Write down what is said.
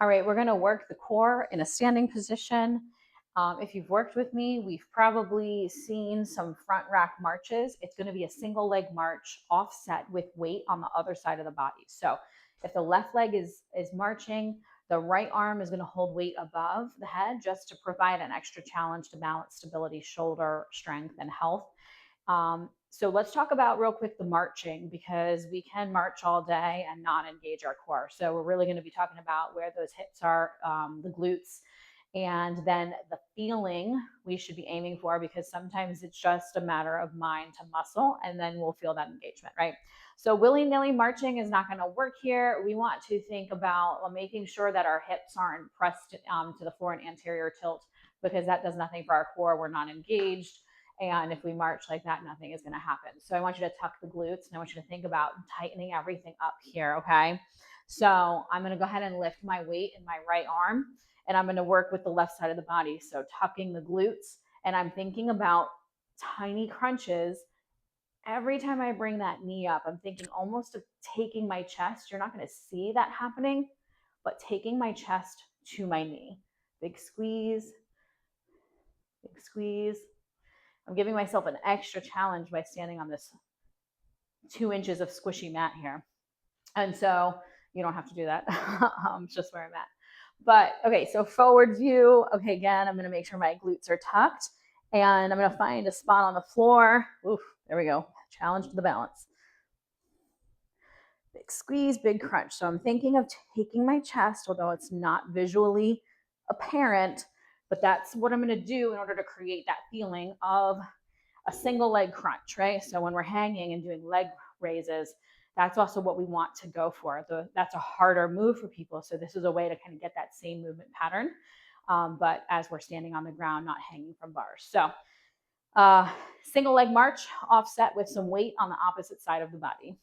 All right, we're going to work the core in a standing position. If you've worked with me, we've probably seen some front rack marches. It's going to be a single leg march offset with weight on the other side of the body. So if the left leg is marching, the right arm is going to hold weight above the head just to provide an extra challenge to balance stability, shoulder strength, and health. So let's talk about real quick the marching because we can march all day and not engage our core. So we're really going to be talking about where those hips are, the glutes, and then the feeling we should be aiming for because sometimes it's just a matter of mind to muscle, and then we'll feel that engagement, right? So willy-nilly marching is not going to work here. We want to think about making sure that our hips aren't pressed to the floor in anterior tilt because that does nothing for our core. We're not engaged. And if we march like that, nothing is going to happen. So I want you to tuck the glutes and I want you to think about tightening everything up here. Okay. So I'm going to go ahead and lift my weight in my right arm and I'm going to work with the left side of the body. So tucking the glutes and I'm thinking about tiny crunches. Every time I bring that knee up, I'm thinking almost of taking my chest. You're not going to see that happening, but taking my chest to my knee. Big squeeze, big squeeze. I'm giving myself an extra challenge by standing on this 2 inches of squishy mat here. And so you don't have to do that. It's just where I'm at. But okay, so forward view. Okay, again, I'm gonna make sure my glutes are tucked and I'm gonna find a spot on the floor. Oof, there we go. Challenge to the balance. Big squeeze, big crunch. So I'm thinking of taking my chest, although it's not visually apparent, but that's what I'm gonna do in order to create that feeling of a single leg crunch, right? So when we're hanging and doing leg raises, that's also what we want to go for. That's a harder move for people. So this is a way to kind of get that same movement pattern, but as we're standing on the ground, not hanging from bars. So single leg march offset with some weight on the opposite side of the body.